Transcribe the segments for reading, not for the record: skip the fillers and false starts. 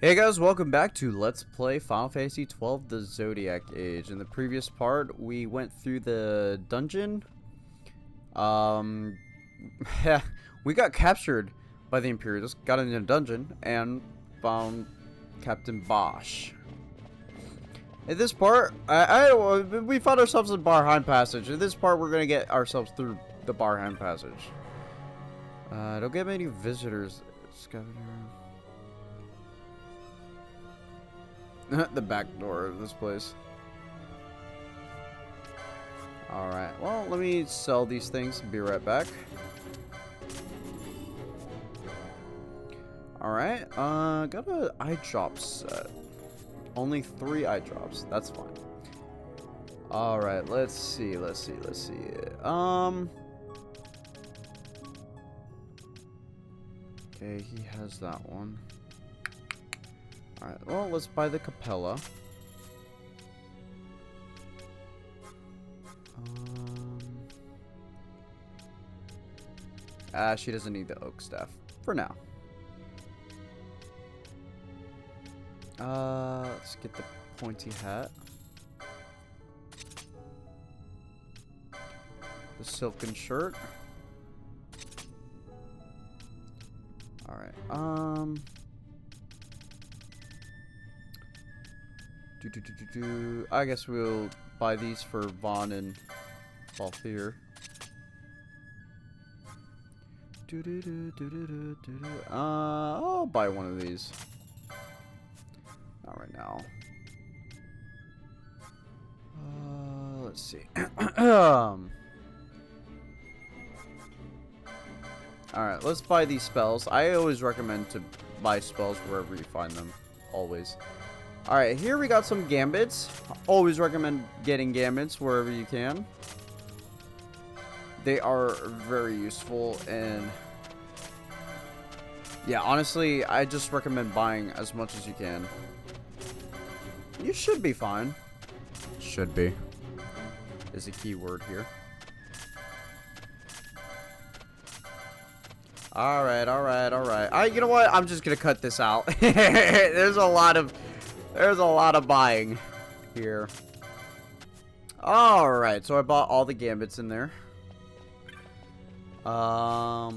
Hey guys, welcome back to Let's Play Final Fantasy XII The Zodiac Age. In the previous part, we went through the dungeon. We got captured by the Imperials, got in a dungeon, and found Captain Bosch. In this part, we found ourselves in Barheim Passage. In this part, we're going to get ourselves through the Barheim Passage. Don't get many visitors. Scavenger. The back door of this place. Alright, well, let me sell these things and be right back. Alright, got an eye drop set. Only 3 eye drops, that's fine. Alright, let's see. Okay, he has that one. Alright, well, let's buy the Capella. She doesn't need the oak staff for now. Let's get the pointy hat. The silken shirt. Alright, I guess we'll buy these for Vaughn and Balthier. I'll buy one of these. Not right now. Let's see. Alright, let's buy these spells. I always recommend to buy spells wherever you find them. Always. Alright, here we got some gambits. Always recommend getting gambits wherever you can. They are very useful, and yeah, honestly, I just recommend buying as much as you can. You should be fine. Should be is a key word here. Alright. You know what? I'm just gonna cut this out. There's a lot of buying here. Alright, so I bought all the gambits in there. I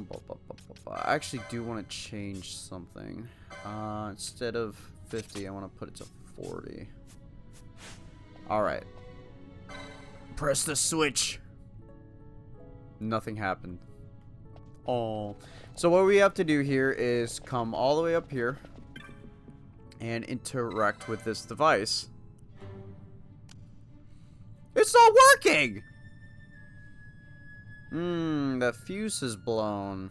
actually do want to change something. Instead of 50, I want to put it to 40. Alright. Press the switch. Nothing happened. Oh. So what we have to do here is come all the way up here and interact with this device. It's not working! The fuse is blown.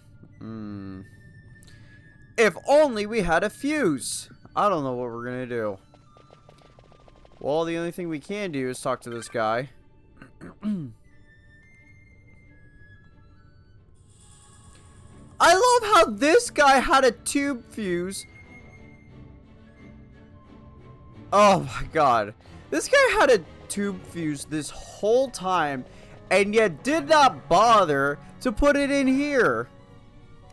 If only we had a fuse. I don't know what we're gonna do. Well, the only thing we can do is talk to this guy. I love how this guy had a tube fuse. Oh my god. This guy had a tube fuse this whole time and yet did not bother to put it in here.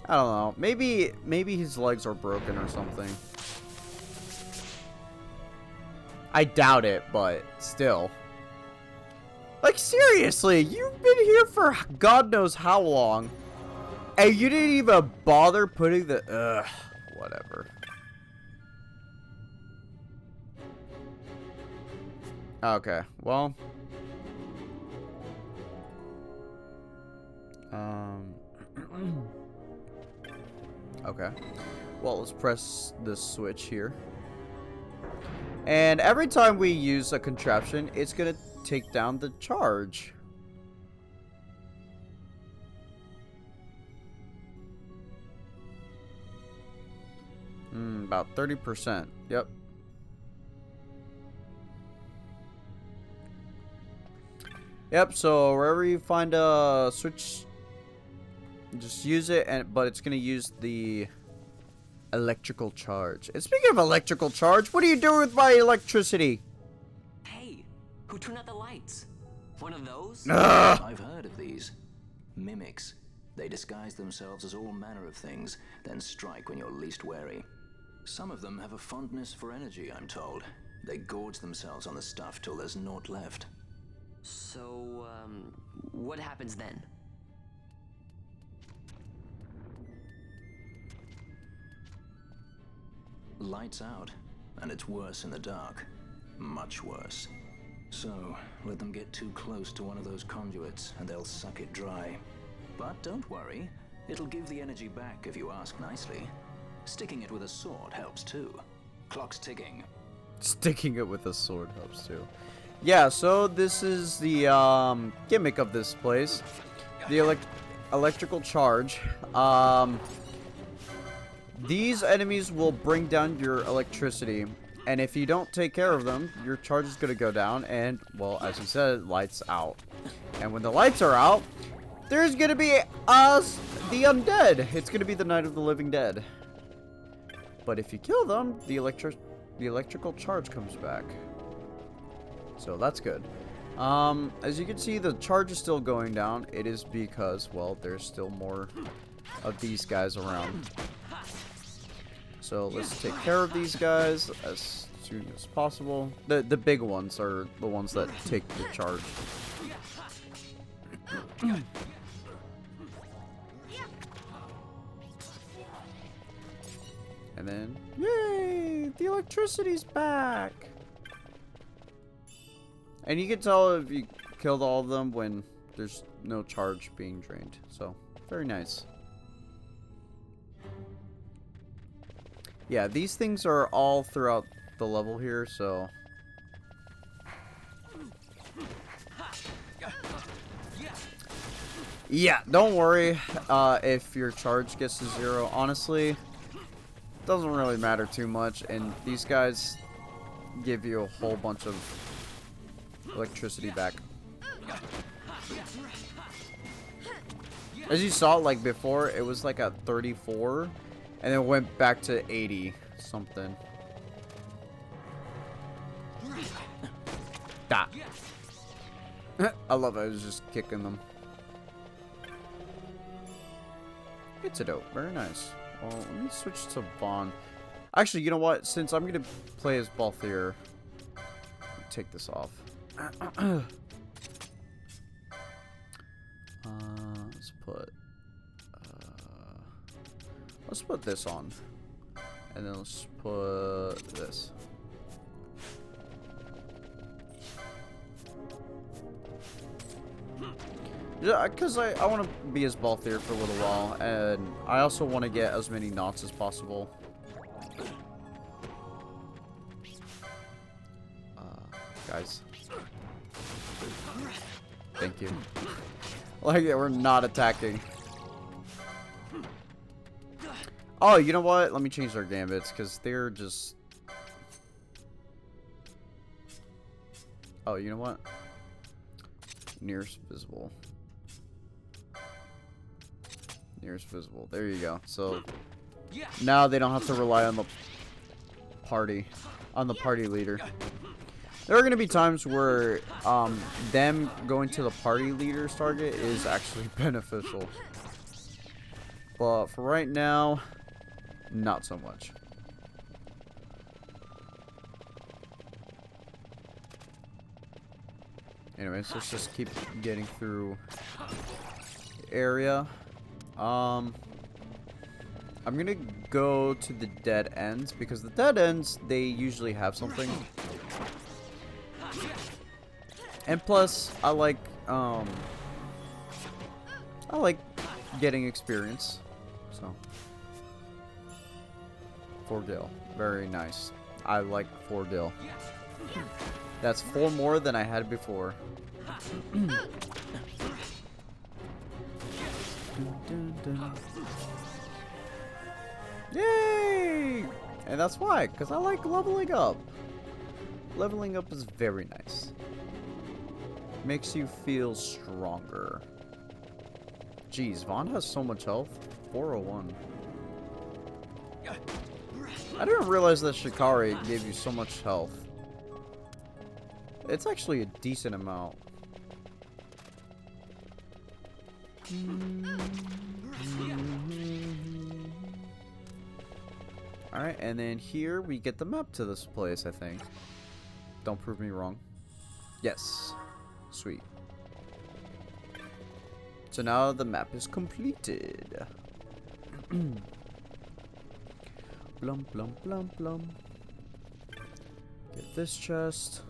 I don't know. Maybe his legs are broken or something. I doubt it, but still. Like, seriously, you've been here for God knows how long, and you didn't even bother putting the... whatever. Okay, well... okay. Well, let's press the switch here. And every time we use a contraption, it's gonna take down the charge. About 30%. Yep. Yep, so wherever you find a switch, just use it, but it's gonna use the electrical charge. And speaking of electrical charge, what are you doing with my electricity? Hey, who turned out the lights? One of those? I've heard of these. Mimics. They disguise themselves as all manner of things, then strike when you're least wary. Some of them have a fondness for energy, I'm told. They gorge themselves on the stuff till there's naught left. So, what happens then? Lights out, and it's worse in the dark. Much worse. So, let them get too close to one of those conduits, and they'll suck it dry. But don't worry, it'll give the energy back if you ask nicely. Sticking it with a sword helps too. Clock's ticking. Sticking it with a sword helps too. Yeah, so this is the gimmick of this place. The electrical charge. These enemies will bring down your electricity. And if you don't take care of them, your charge is going to go down. And, well, as you said, lights out. And when the lights are out, there's going to be the undead. It's going to be the Night of the Living Dead. But if you kill them, the electrical charge comes back. So that's good. As you can see, the charge is still going down. It is because, well, there's still more of these guys around. So let's take care of these guys as soon as possible. The big ones are the ones that take the charge. And then, yay! The electricity's back! And you can tell if you killed all of them when there's no charge being drained. So, very nice. Yeah, these things are all throughout the level here, so... Yeah, don't worry if your charge gets to 0. Honestly, doesn't really matter too much, and these guys give you a whole bunch of electricity back. As you saw, like before, it was like a 34, and then went back to 80 something. Da. I love it. I was just kicking them. It's a dope. Very nice. Well, let me switch to Vaughn. Actually, you know what? Since I'm going to play as Balthier, take this off. Let's put this on. And then let's put this. Yeah, because I want to be as Balthier for a little while, and I also want to get as many knots as possible. Guys. Thank you. Like, we're not attacking. Oh, you know what? Let me change their gambits, because they're just... Oh, you know what? Nearest visible. Nearest visible. There you go. So, now they don't have to rely on the party. On the party leader. There are going to be times where them going to the party leader's target is actually beneficial. But for right now, not so much. Anyways, let's just keep getting through the area. I'm gonna go to the dead ends because the dead ends, they usually have something. And plus, I like getting experience. So, Fordale, very nice. I like Fordale. That's 4 more than I had before. Yay! And that's why, because I like leveling up. Leveling up is very nice. Makes you feel stronger. Jeez, Vaughn has so much health. 401. I didn't realize that Shikari gave you so much health. It's actually a decent amount. Alright, and then here we get the map to this place, I think. Don't prove me wrong. Yes. Sweet. So now the map is completed. Blum, blum, blum, blum. Get this chest.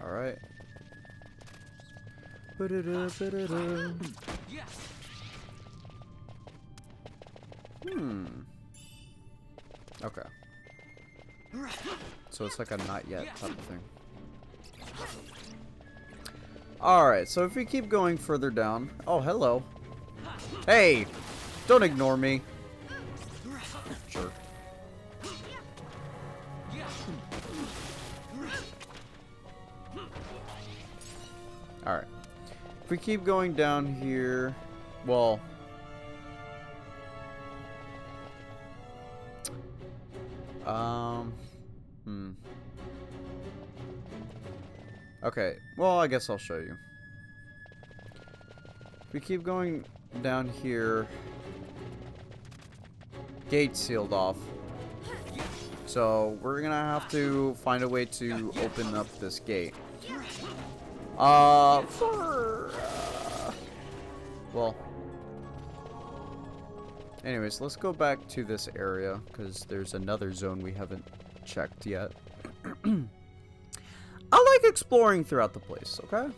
Alright. Okay. So it's like a not yet type of thing. Alright, so if we keep going further down... Oh, hello. Hey! Don't ignore me. Sure. Alright. If we keep going down here... Well... Okay, well, I guess I'll show you. If we keep going down here... Gate sealed off. So, we're gonna have to find a way to open up this gate. Well... Anyways, let's go back to this area, because there's another zone we haven't checked yet. I like exploring throughout the place, okay?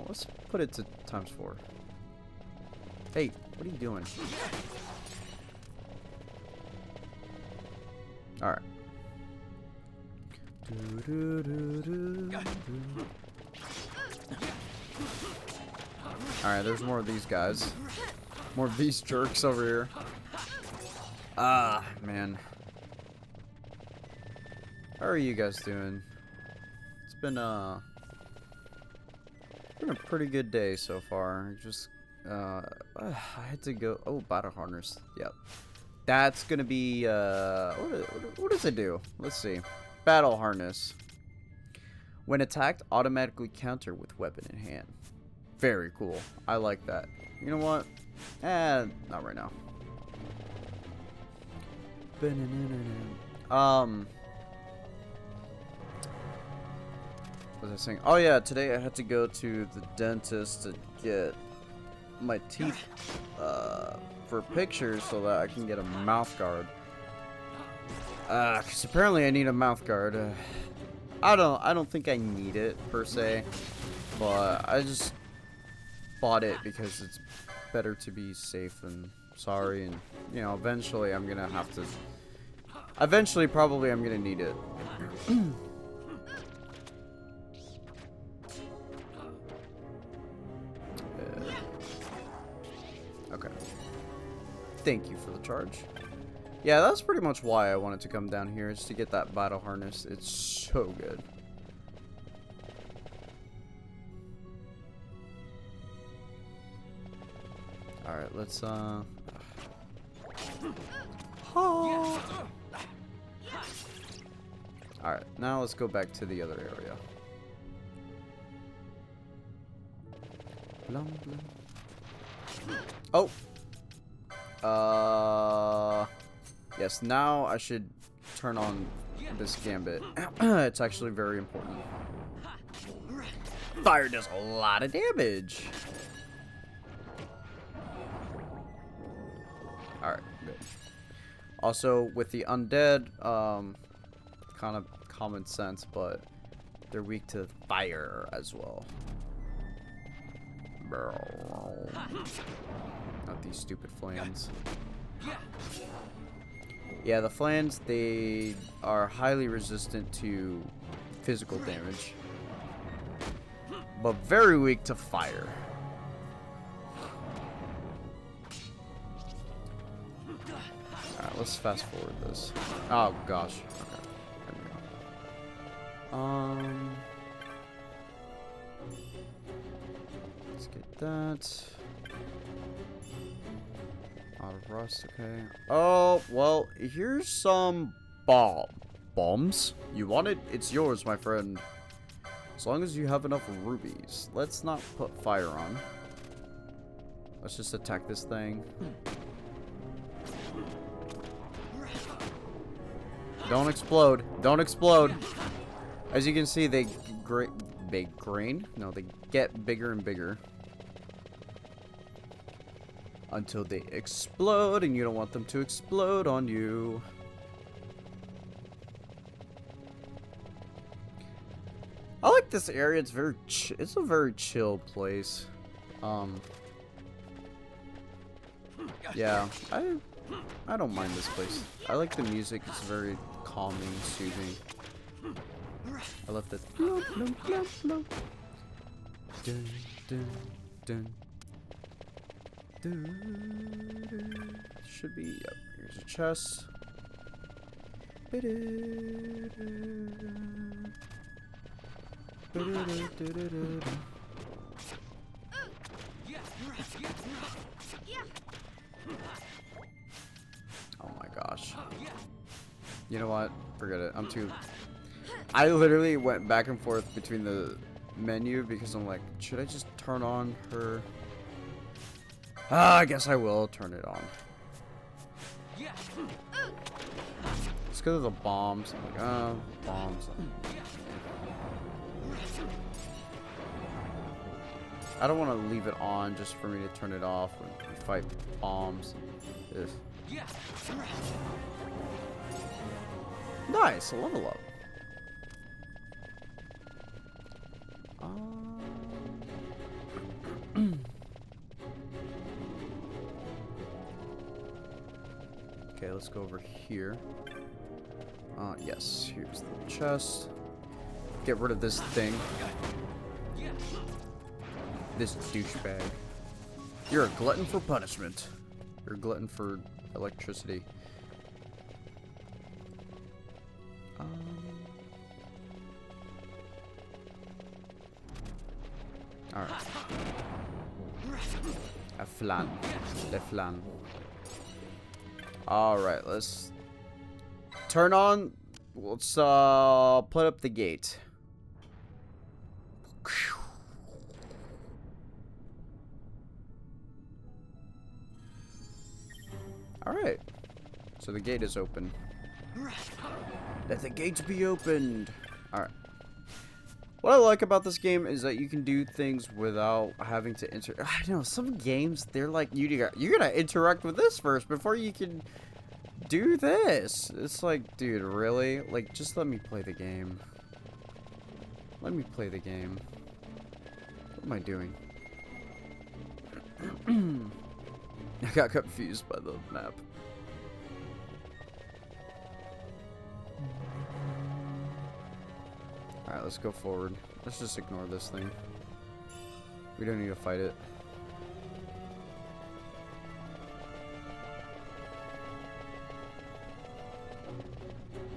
Let's put it to ×4. Hey, what are you doing? Alright. Alright, there's more of these guys. More of these jerks over here. Ah, man. How are you guys doing? It's been a pretty good day so far. Just I had to go. Oh, battle harness. Yep. That's gonna be what does it do? Let's see. Battle harness. When attacked, automatically counter with weapon in hand. Very cool. I like that. You know what? Not right now. What was I saying? Oh yeah, today I had to go to the dentist to get my teeth for pictures so that I can get a mouth guard. Cause apparently I need a mouth guard. I don't think I need it per se, but I just bought it because it's better to be safe than sorry, and you know, eventually I'm gonna have to. Eventually, probably I'm gonna need it. Okay. Thank you for the charge. Yeah, that's pretty much why I wanted to come down here, is to get that battle harness. It's so good. Alright, let's Alright, now let's go back to the other area. Blum, blum. Oh! Yes, now I should turn on this gambit. It's actually very important. Fire does a lot of damage! Alright, good. Also, with the undead, kind of common sense, but they're weak to fire as well. Not these stupid flames. Yeah, the flames, they are highly resistant to physical damage, but very weak to fire. Alright, let's fast forward this. Oh gosh. Okay. There we go. Let's get that. Out of rust, okay. Oh, well, here's some bomb. Bombs? You want it? It's yours, my friend. As long as you have enough rubies. Let's not put fire on. Let's just attack this thing. Don't explode. Don't explode. As you can see, they get bigger and bigger. Until they explode, and you don't want them to explode on you. I like this area. It's it's a very chill place. Yeah, I don't mind this place. I like the music. It's very calming, soothing. I love the dun, dun, dun. Should be yep. Here's a chest. Oh my gosh. You know what? Forget it. I literally went back and forth between the menu because I'm like, should I just turn on her? I guess I will turn it on. It's because of the bombs. I'm like, bombs. I don't want to leave it on just for me to turn it off when we fight bombs. Ugh. Nice, a level up. Okay, let's go over here. Yes, here's the chest. Get rid of this thing. This douchebag. You're a glutton for punishment. You're a glutton for electricity. Alright. A flan. Le flan. Alright, let's turn on. Let's put up the gate. Alright. So the gate is open. Let the gates be opened. Alright. What I like about this game is that you can do things without having to I know, some games, they're like, you gotta interact with this first before you can do this. It's like, dude, really? Like, just let me play the game. Let me play the game. What am I doing? I got confused by the map. Alright, let's go forward. Let's just ignore this thing. We don't need to fight it.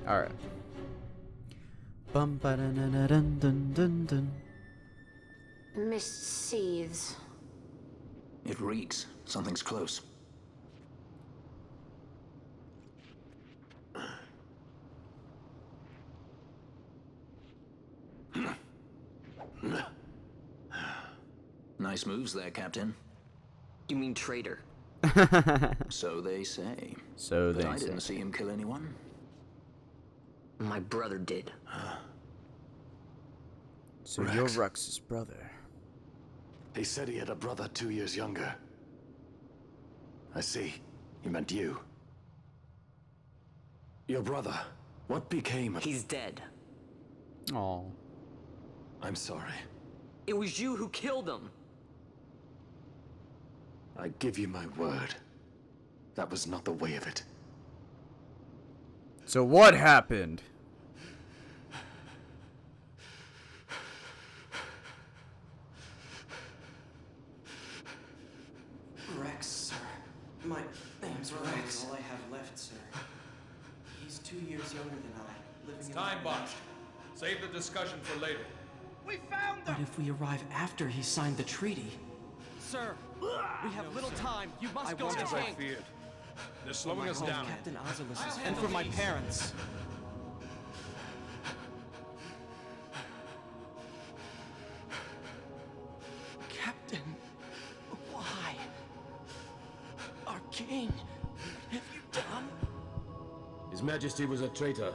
Alright. Bum ba dun dun dun dun dun dun. Mist seethes. It reeks. Something's close. Nice moves there, Captain. You mean traitor? So they say. So But they I say. didn't see him kill anyone. My brother did. So Rex. you're Rex's brother. He said he had a brother 2 years younger. I see. He meant you. Your brother. What became of... He's dead. Oh. I'm sorry. It was you who killed him. I give you my word. That was not the way of it. So what happened? Rex, sir. My name's Rex. All I have left, sir. He's 2 years younger than I. Living in Time botched. Save the discussion for later. But if we arrive after he signed the treaty, Sir, we have little time. You must go As to I Hank. feared. They're for slowing my us home, down. Captain Ozilus's, and for my parents. King, have you done? His Majesty was a traitor.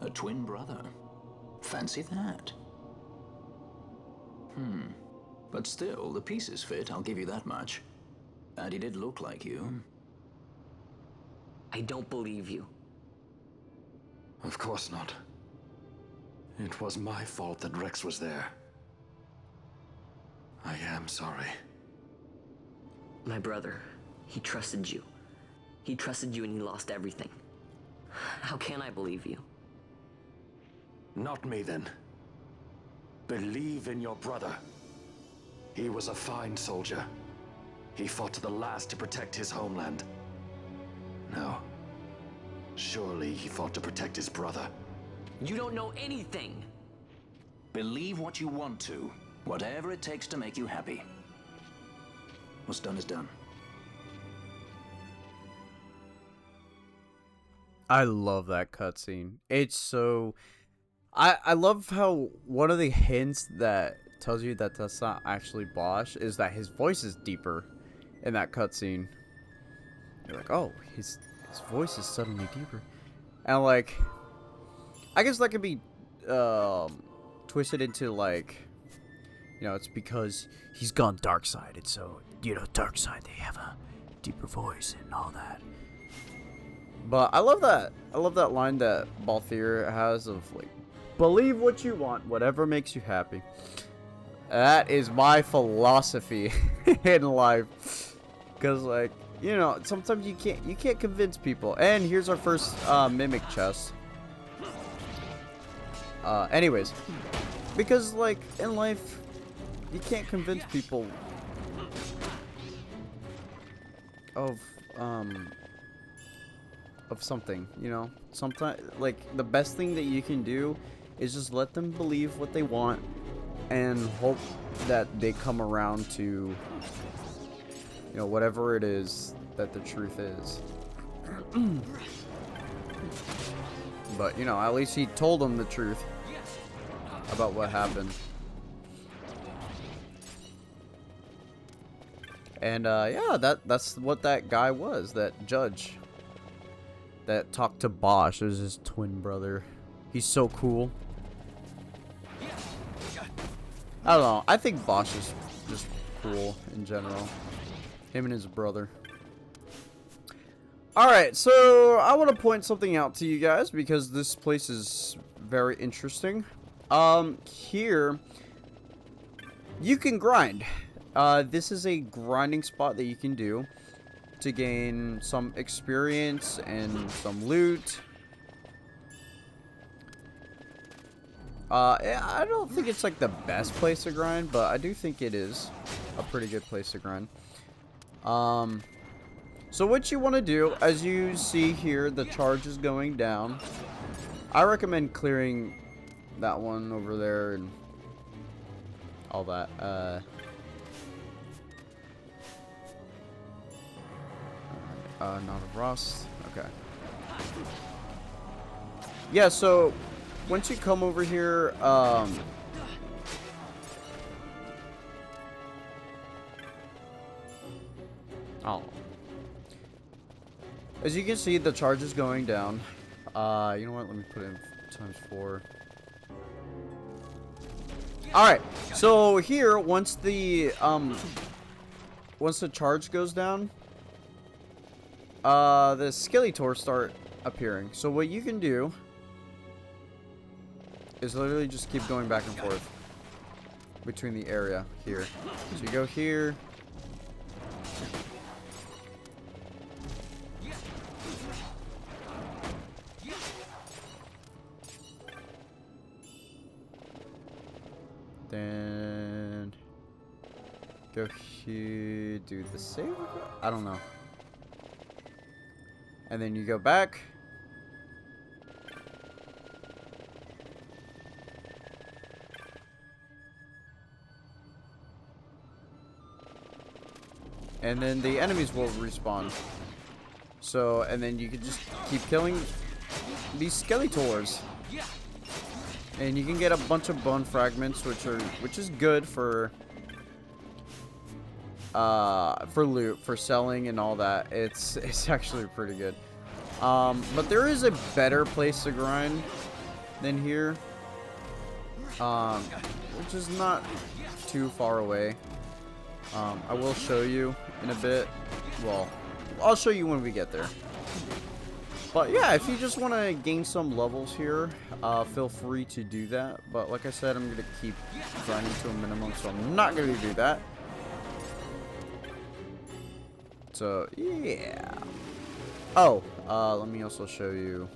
A twin brother. Fancy that. But still, the pieces fit, I'll give you that much. And he did look like you. I don't believe you. Of course not. It was my fault that Rex was there. I am sorry. My brother, he trusted you. He trusted you and he lost everything. How can I believe you? Not me, then. Believe in your brother. He was a fine soldier. He fought to the last to protect his homeland. Now, surely he fought to protect his brother. You don't know anything! Believe what you want to. Whatever it takes to make you happy. What's done is done. I love that cutscene. It's so... I love how one of the hints that tells you that that's not actually Bosch is that his voice is deeper in that cutscene. You're like, oh, his voice is suddenly deeper. And like, I guess that could be twisted into like, you know, it's because he's gone dark side, and so, you know, dark side, they have a deeper voice and all that. But I love that. I love that line that Balthier has of like, believe what you want, whatever makes you happy. That is my philosophy in life. Cause like, you know, sometimes you can't convince people. And here's our first mimic chest. Anyways, because like in life, you can't convince people of something, you know. Sometimes, like, the best thing that you can do is just let them believe what they want and hope that they come around to, you know, whatever it is that the truth is. But, you know, at least he told them the truth about what happened. And yeah, that's what that guy was, that judge that talked to Bosch. It was his twin brother. He's so cool. I don't know. I think Bosch is just cool in general. Him and his brother. Alright, so I want to point something out to you guys because this place is very interesting. Here, you can grind. This is a grinding spot that you can do to gain some experience and some loot. I don't think it's like the best place to grind, but I do think it is a pretty good place to grind. So what you want to do, as you see here, the charge is going down. I recommend clearing that one over there and all that. Not a rust. Okay. Yeah, so once you come over here, oh. As you can see, the charge is going down. You know what? Let me put it in ×4. Alright, so here, once the charge goes down, the Skeletors start appearing. So what you can do is literally just keep going back and forth between the area here. So you go here. Then go here, do the save. I don't know. And then you go back. And then the enemies will respawn. So, and then you can just keep killing these Skeletors. And you can get a bunch of bone fragments, which is good for loot, for selling and all that. It's actually pretty good. But there is a better place to grind than here, which is not too far away. I will show you in a bit. Well, I'll show you when we get there. But yeah, if you just want to gain some levels here, feel free to do that. But like I said, I'm going to keep grinding to a minimum, so I'm not going to do that. So, yeah. Oh, let me also show you.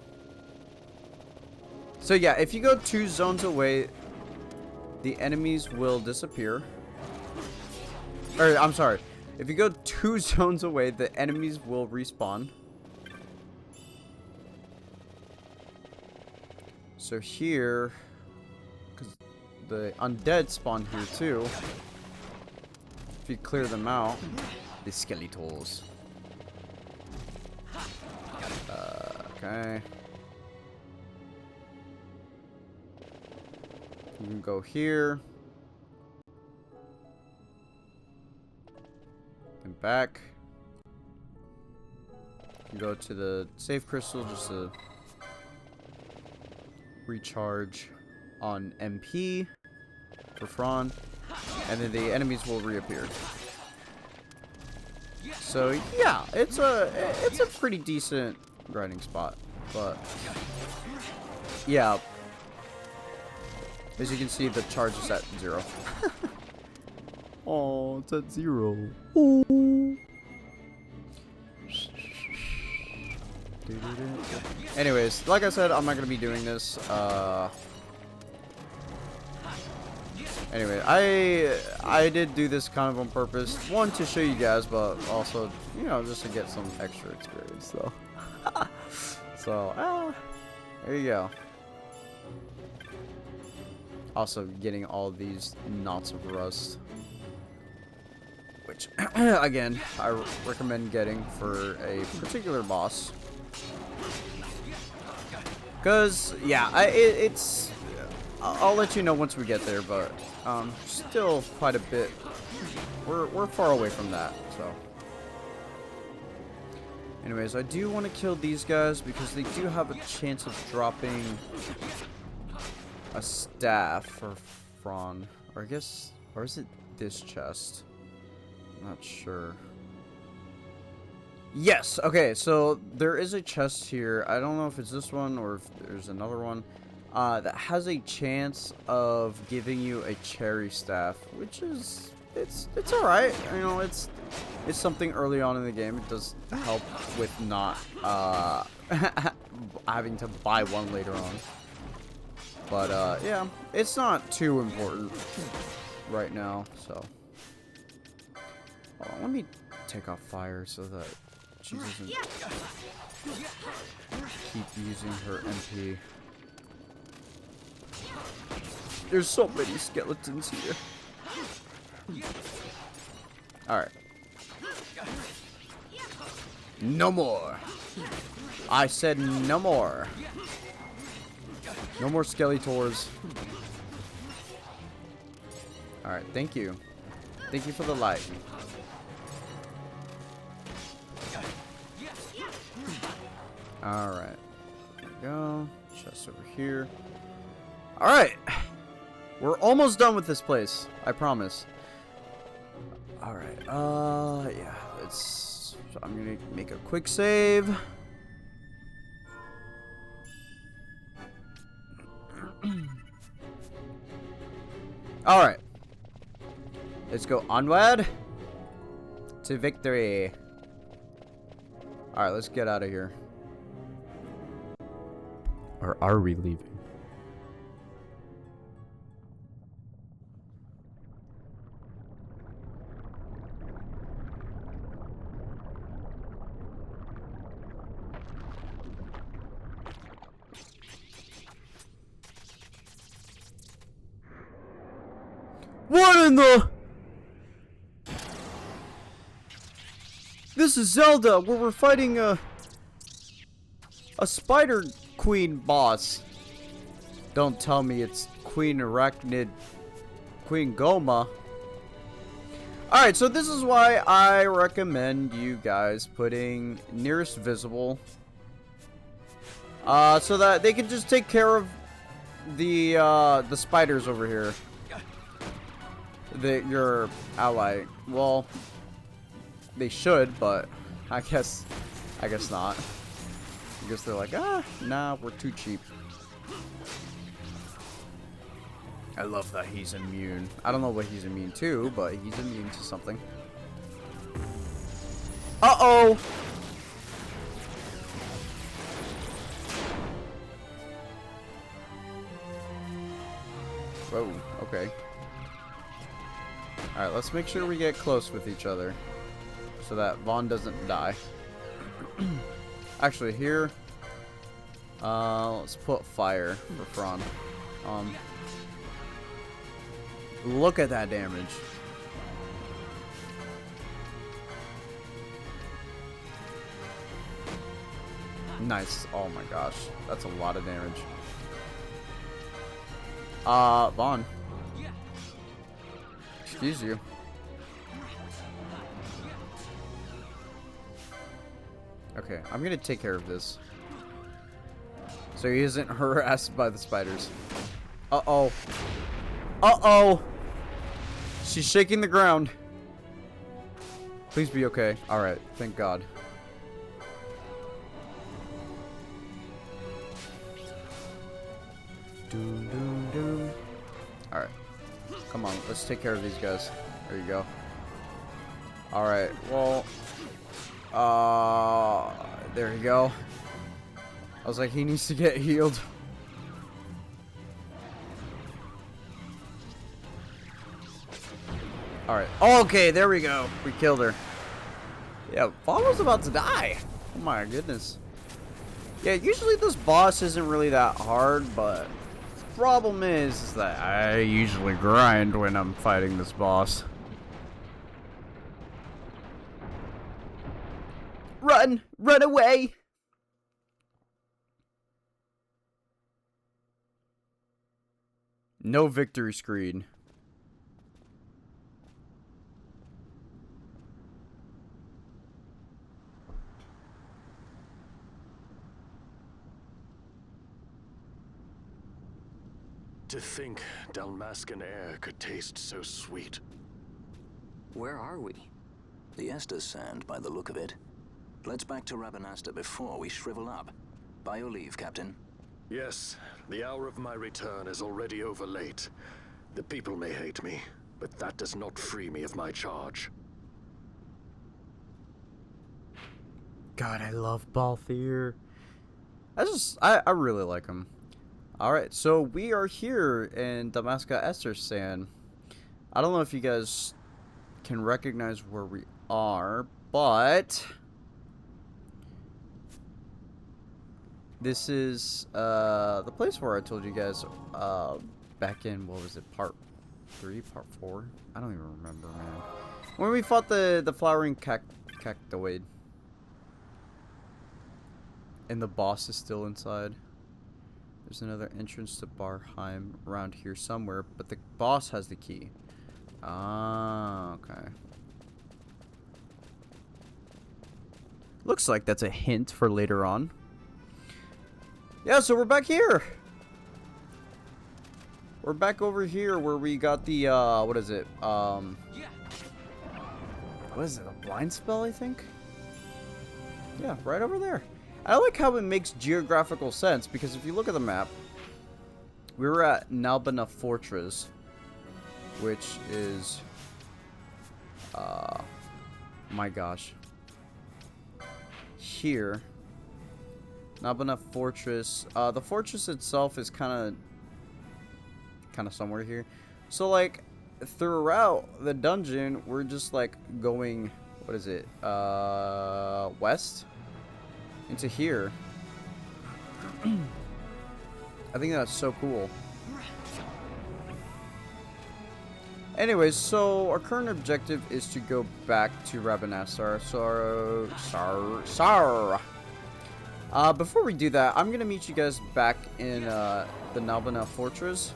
So yeah, if you go 2 zones away, the enemies will disappear. Or, I'm sorry. If you go 2 zones away, the enemies will respawn. So here, because the undead spawn here too. If you clear them out, the skeletals. Okay. You can go here. And back. You can go to the save crystal just to recharge on MP for Fron, and then the enemies will reappear. So yeah, it's a pretty decent grinding spot, but yeah, as you can see, the charge is at 0. Oh, it's at 0. Ooh. Anyways, like I said, I'm not gonna be doing this. Anyway, I did do this kind of on purpose. One, to show you guys, but also, you know, just to get some extra experience. So, so there you go. Also, getting all these knots of rust, which again, I recommend getting for a particular boss. Because, yeah, it's... I'll let you know once we get there, but still quite a bit. We're far away from that, so. Anyways, I do want to kill these guys because they do have a chance of dropping a staff for Fron. Or I guess, or is it this chest? I'm not sure. Yes, okay, so there is a chest here. I don't know if it's this one or if there's another one that has a chance of giving you a cherry staff, which is it's alright. You know, it's something early on in the game. It does help with not having to buy one later on. But yeah, it's not too important right now, so hold on, let me take off fire so that she doesn't keep using her MP. There's so many skeletons here. Alright. No more. I said no more. No more Skeletors. Alright, thank you. Thank you for the light. Alright. There we go. Chest over here. Alright. We're almost done with this place. I promise. Alright. Yeah. So I'm gonna make a quick save. Alright. Let's go onward to victory. Alright, let's get out of here. Or are we leaving? What in the... This is Zelda, where we're fighting a Spider Queen boss. Don't tell me it's Queen Arachnid, Queen Goma. Alright, so this is why I recommend you guys putting nearest visible. So that they can just take care of the spiders over here. Your ally. Well, they should, but I guess not. I guess they're like, nah, we're too cheap. I love that he's immune. I don't know what he's immune to, but he's immune to something. Uh-oh! Whoa, okay. Alright, let's make sure we get close with each other. So that Vaughn doesn't die. Actually, here... let's put fire for Fran. Look at that damage. Nice. Oh my gosh. That's a lot of damage. Vaughn. Excuse you. Okay, I'm gonna take care of this. So he isn't harassed by the spiders. Uh-oh. Uh-oh! She's shaking the ground. Please be okay. Alright, thank God. Doom, doom, doom. Alright. Come on, let's take care of these guys. There you go. Alright, well... there you go. I was like, he needs to get healed. Alright. Okay, there we go. We killed her. Yeah, Vaughn was about to die. Oh my goodness. Yeah, usually this boss isn't really that hard, but the problem is that I usually grind when I'm fighting this boss. Run! Run away! No victory screen. To think Dalmascan air could taste so sweet. Where are we? The Estes Sand, by the look of it. Let's back to Rabanasta before we shrivel up. By your leave, Captain. Yes, the hour of my return is already over late. The people may hate me, but that does not free me of my charge. God, I love Balthier. I really like him. Alright, so we are here in Damascus Estes Sand. I don't know if you guys can recognize where we are, but this is the place where I told you guys back in, what was it, part 3, part 4? I don't even remember, man. When we fought the flowering cactoid. And the boss is still inside. There's another entrance to Barheim around here somewhere, but the boss has the key. Ah, okay. Looks like that's a hint for later on. Yeah, so we're back here. We're back over here where we got the, what is it? What is it, a blind spell, I think? Yeah, right over there. I like how it makes geographical sense, because if you look at the map, we were at Nalbana Fortress, which is, my gosh, here. Nalbana Fortress. The fortress itself is kind of somewhere here. So like throughout the dungeon, we're just like going, what is it? West into here. I think that's so cool. Anyways, so our current objective is to go back to Rabanastar. Before we do that, I'm gonna meet you guys back in the Nabana Fortress.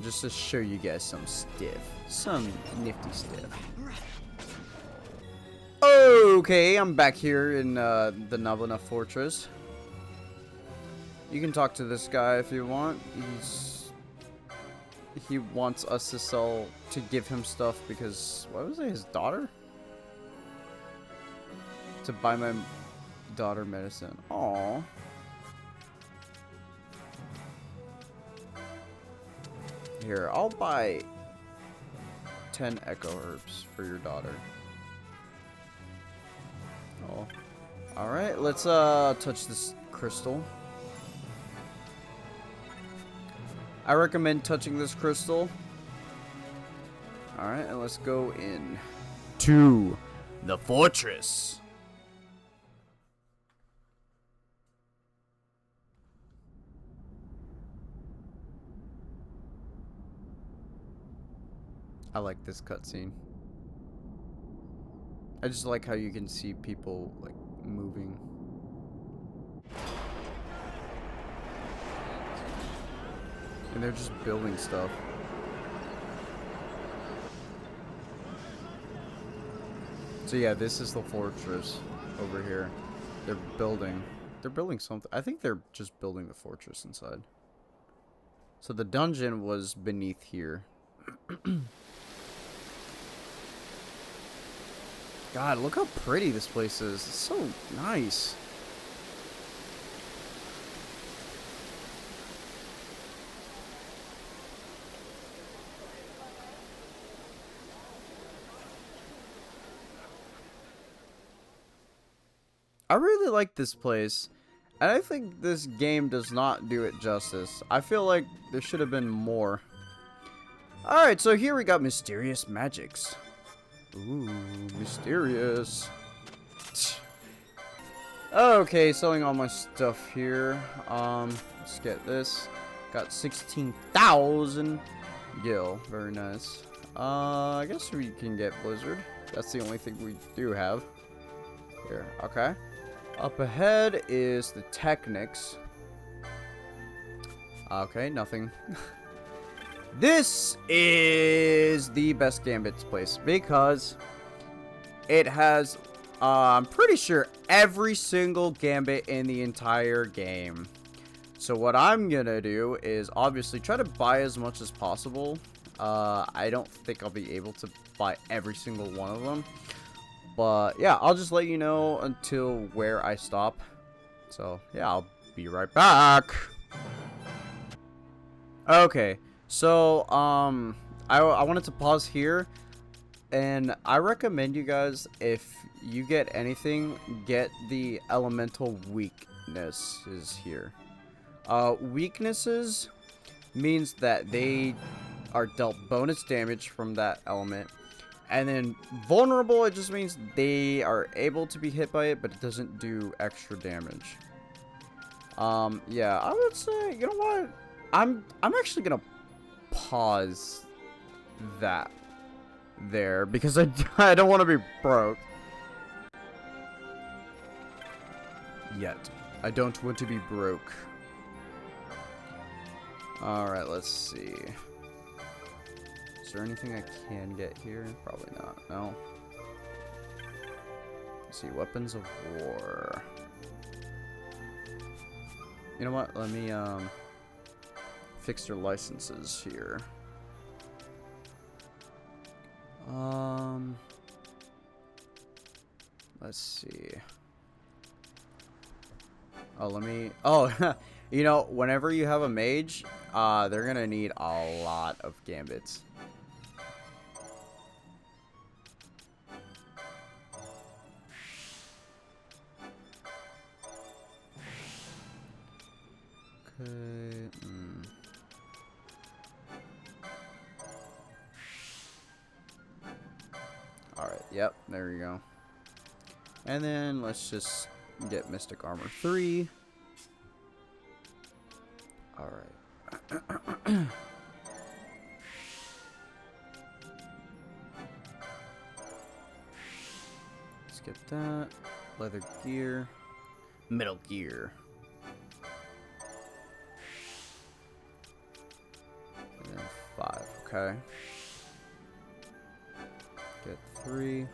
Just to show you guys some nifty stuff. Okay, I'm back here in the Nabana Fortress. You can talk to this guy if you want. He wants us to give him stuff because, what was it, his daughter? To buy my daughter medicine. Aww. Here, I'll buy 10 echo herbs for your daughter. Oh. Alright, let's touch this crystal. I recommend touching this crystal. Alright, and let's go in to the fortress. I like this cutscene. I just like how you can see people like moving. And they're just building stuff. So yeah, this is the fortress over here. They're building something. I think they're just building the fortress inside. So the dungeon was beneath here. God, look how pretty this place is. It's so nice. I really like this place, and I think this game does not do it justice. I feel like there should have been more. Alright, so here we got mysterious magics. Ooh, mysterious. Okay, selling all my stuff here. Let's get this. Got 16,000 gil. Very nice. I guess we can get Blizzard. That's the only thing we do have. Here, okay. Up ahead is the Technics. Okay, nothing. This is the best Gambit's place because it has, I'm pretty sure, every single Gambit in the entire game. So what I'm gonna do is obviously try to buy as much as possible. I don't think I'll be able to buy every single one of them. But yeah, I'll just let you know until where I stop. So yeah, I'll be right back. Okay. So, I wanted to pause here, and I recommend you guys, if you get anything, get the elemental weaknesses here. Weaknesses means that they are dealt bonus damage from that element, and then vulnerable, it just means they are able to be hit by it, but it doesn't do extra damage. Yeah, I would say, you know what? I'm actually gonna pause that there because I don't want to be broke yet. I don't want to be broke. Alright, let's see. Is there anything I can get here? Probably not. No. Let's see. Weapons of war. You know what? Let me fix their licenses here. Let's see. Oh, let me. Oh, you know, whenever you have a mage, they're gonna need a lot of gambits. Okay. Alright, yep, there we go. And then let's just get Mystic Armor 3. Alright. Skip that. Leather gear. Metal Gear. And then 5, okay. Get 3.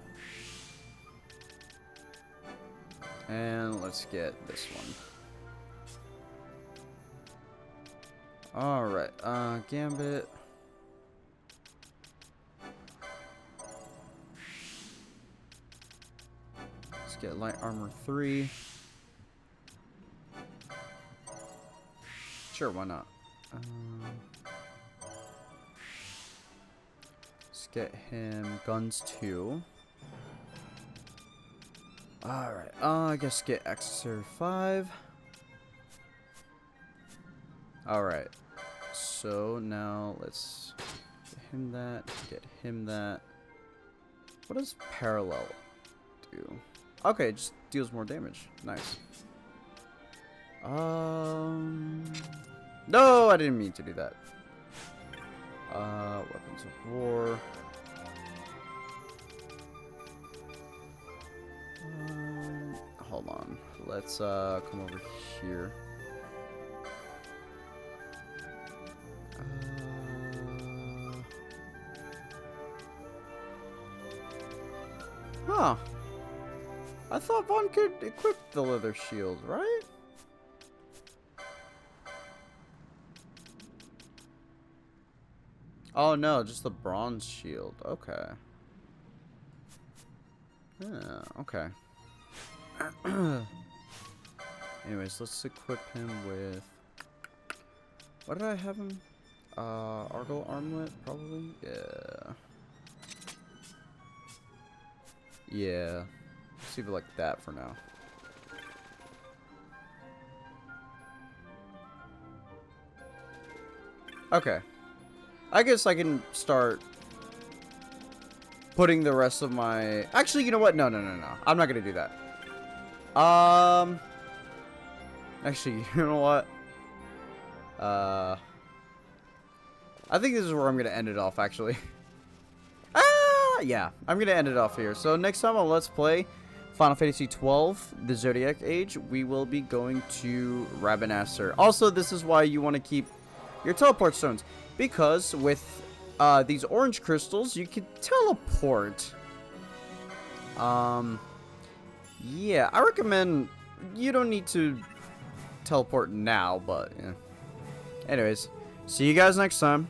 And let's get this one. Alright, Gambit. Let's get light armor 3. Sure, why not? Let's get him guns 2. Alright, I guess get XII 5. Alright, so now let's get him that. What does parallel do? Okay, it just deals more damage. Nice. No, I didn't mean to do that. Weapons of war. Hold on. Let's come over here. Huh. I thought one could equip the leather shield, right? Oh no, just the bronze shield. Okay. Yeah, okay. Anyways, let's equip him with... What did I have him? Argo armlet, probably? Yeah. Yeah. Let's leave it like that for now. Okay. I guess I can start putting the rest of my... Actually, you know what? No. I'm not going to do that. Actually, you know what? I think this is where I'm going to end it off, actually. Yeah. I'm going to end it off here. So next time on Let's Play Final Fantasy XII, the Zodiac Age, we will be going to Rabanastre. Also, this is why you want to keep your teleport stones. Because with these orange crystals, you can teleport. Yeah, I recommend... You don't need to teleport now, but... Yeah. Anyways, see you guys next time.